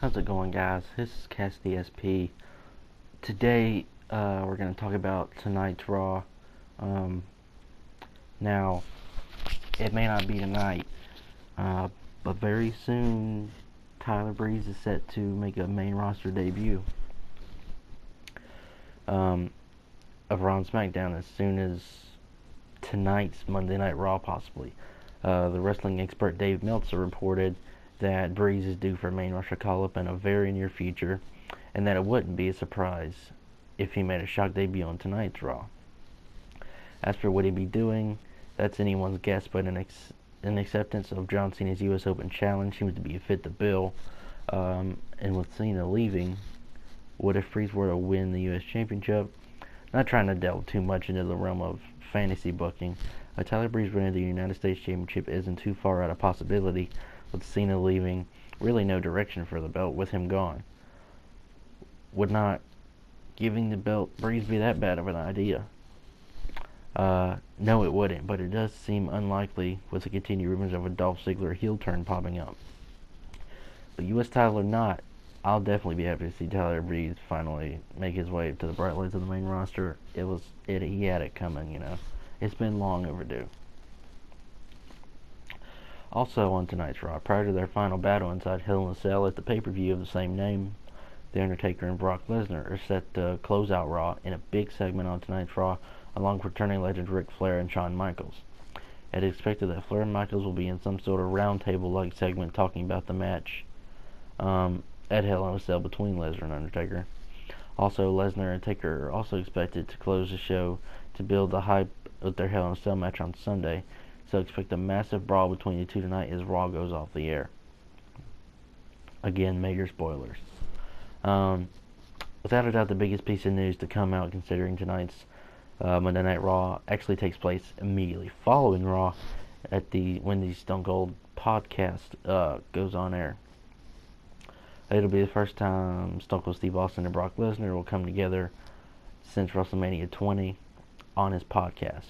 How's it going, guys? This is Cassidy SP. Today, we're going to talk about tonight's Raw. Um, Now, it may not be tonight, but very soon, Tyler Breeze is set to make a main roster debut um, of Raw and SmackDown as soon as tonight's Monday Night Raw, possibly. The wrestling expert Dave Meltzer reported that Breeze is due for a main roster call-up in a very near future, and that it wouldn't be a surprise if he made a shock debut on tonight's Raw. As for what he'd be doing, that's anyone's guess, but an acceptance of John Cena's U.S. Open Challenge seems to be a fit the bill. And with Cena leaving, what if Breeze were to win the U.S. Championship? Not trying to delve too much into the realm of fantasy booking, Tyler Breeze winning the United States Championship isn't too far out of possibility, with Cena leaving, really no direction for the belt with him gone. Would not giving the belt Breeze be that bad of an idea? No, it wouldn't, but it does seem unlikely with the continued rumors of a Dolph Ziggler heel turn popping up. But U.S. title or not, I'll definitely be happy to see Tyler Breeze finally make his way to the bright lights of the main roster. He had it coming, you know. It's been long overdue. Also on tonight's Raw, prior to their final battle inside Hell in a Cell at the pay-per-view of the same name, The Undertaker and Brock Lesnar are set to close out Raw in a big segment on tonight's Raw, along with returning legends Ric Flair and Shawn Michaels. It is expected that Flair and Michaels will be in some sort of roundtable-like segment talking about the match at Hell in a Cell between Lesnar and Undertaker. Also, Lesnar and Taker are also expected to close the show to build the hype with their Hell in a Cell match on Sunday, so expect a massive brawl between the two tonight as Raw goes off the air. Again, major spoilers. Without a doubt, the biggest piece of news to come out considering tonight's Monday Night Raw actually takes place immediately following Raw when the Stone Cold podcast goes on air. It'll be the first time Stone Cold Steve Austin and Brock Lesnar will come together since WrestleMania 20 on his podcast.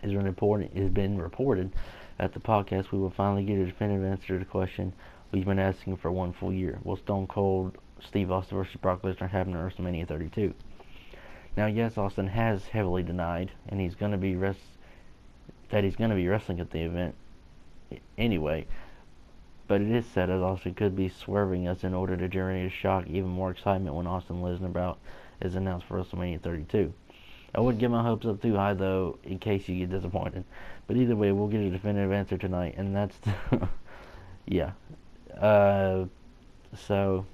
It has been reported at the podcast we will finally get a definitive answer to the question we've been asking for one full year. Will Stone Cold Steve Austin versus Brock Lesnar happen at WrestleMania 32? Now, yes, Austin has heavily denied, and he's going to be wrestling at the event anyway. But it is said that Austin could be swerving us in order to generate a shock, even more excitement when Austin Lesnar bout is announced for WrestleMania 32. I wouldn't get my hopes up too high, though, in case you get disappointed. But either way, we'll get a definitive answer tonight, and that's yeah. So,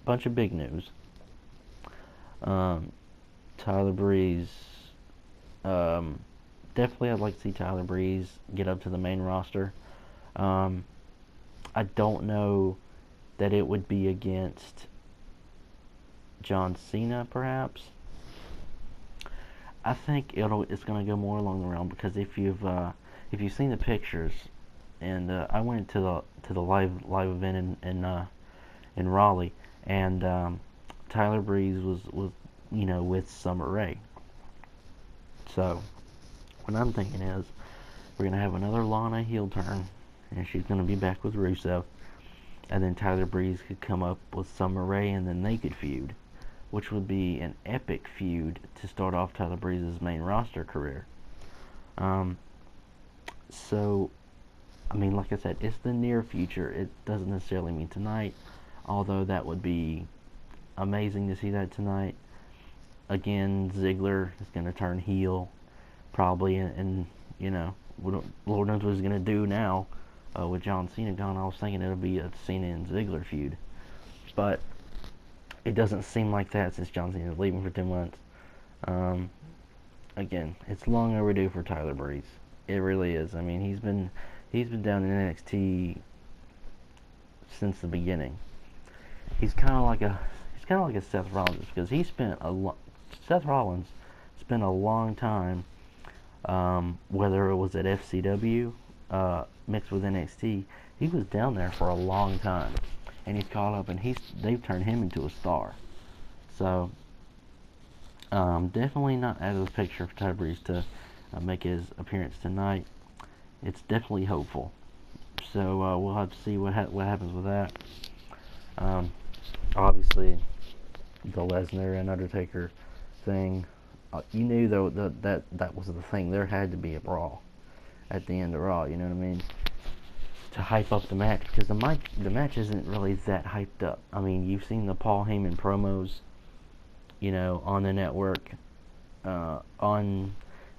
bunch of big news. Tyler Breeze. Definitely, I'd like to see Tyler Breeze get up to the main roster. I don't know that it would be against John Cena, perhaps. I think it's going to go more along the realm because if you've seen the pictures, and I went to the live event in Raleigh, and Tyler Breeze was with Summer Rae. So what I'm thinking is we're gonna have another Lana heel turn, and she's gonna be back with Rusev, and then Tyler Breeze could come up with Summer Rae, and then they could feud, which would be an epic feud to start off Tyler Breeze's main roster career. So, I mean, like I said, it's the near future. It doesn't necessarily mean tonight, although that would be amazing to see that tonight. Again, Ziggler is going to turn heel, probably, and Lord knows what he's going to do now with John Cena gone. I was thinking it'll be a Cena and Ziggler feud, but it doesn't seem like that since John Cena is leaving for 2 months. Again, it's long overdue for Tyler Breeze. It really is. I mean, he's been down in NXT since the beginning. He's kind of like a Seth Rollins because Seth Rollins spent a long time, whether it was at FCW mixed with NXT. He was down there for a long time, and he's caught up, and they've turned him into a star. So definitely not out of the picture for Tyler Breeze to make his appearance tonight. It's definitely hopeful. So we'll have to see what happens with that. Obviously, the Lesnar and Undertaker thing. You knew though that was the thing. There had to be a brawl at the end of Raw. You know what I mean? To hype up the match, because the match isn't really that hyped up. I mean, you've seen the Paul Heyman promos, you know, on the network, on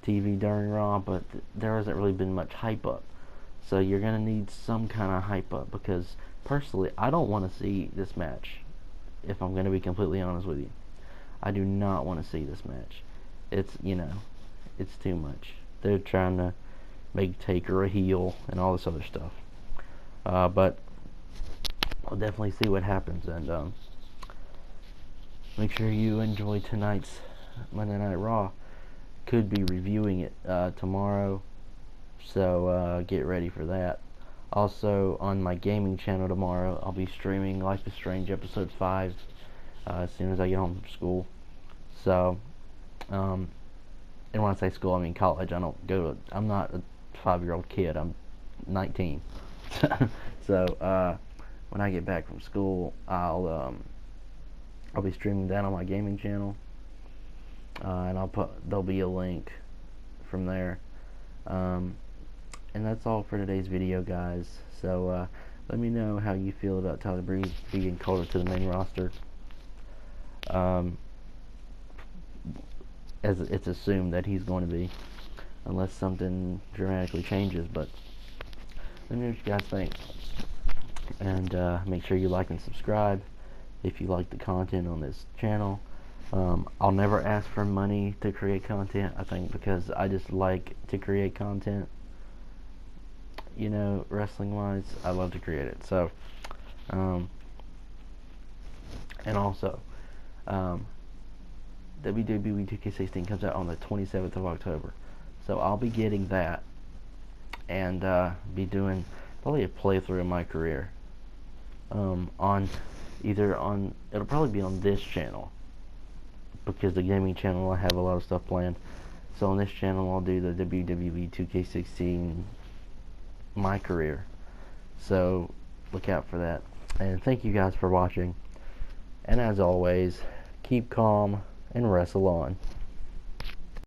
TV during Raw, but there hasn't really been much hype up. So you're gonna need some kind of hype up, because personally, I don't want to see this match. If I'm gonna be completely honest with you, I do not want to see this match. It's, you know, it's too much. They're trying to make Taker a heel and all this other stuff. But we'll definitely see what happens, and make sure you enjoy tonight's Monday Night Raw. Could be reviewing it tomorrow, so get ready for that. Also, on my gaming channel tomorrow, I'll be streaming Life is Strange Episode 5 as soon as I get home from school. So, and when I say school, I mean college. I'm not a 5-year-old kid. I'm 19. So, when I get back from school, I'll be streaming that on my gaming channel, and there'll be a link from there. And that's all for today's video, guys. So let me know how you feel about Tyler Breeze being called up to the main roster. As it's assumed that he's going to be, unless something dramatically changes. But let me know what you guys think. And make sure you like and subscribe if you like the content on this channel. I'll never ask for money to create content, I think, because I just like to create content. You know, wrestling wise, I love to create it. So, and also, WWE 2K16 comes out on the 27th of October. So I'll be getting that, and be doing probably a playthrough of my career. It'll probably be on this channel, because the gaming channel I have a lot of stuff planned. So on this channel I'll do the WWE 2K16 my career. So look out for that. And thank you guys for watching. And as always, keep calm and wrestle on.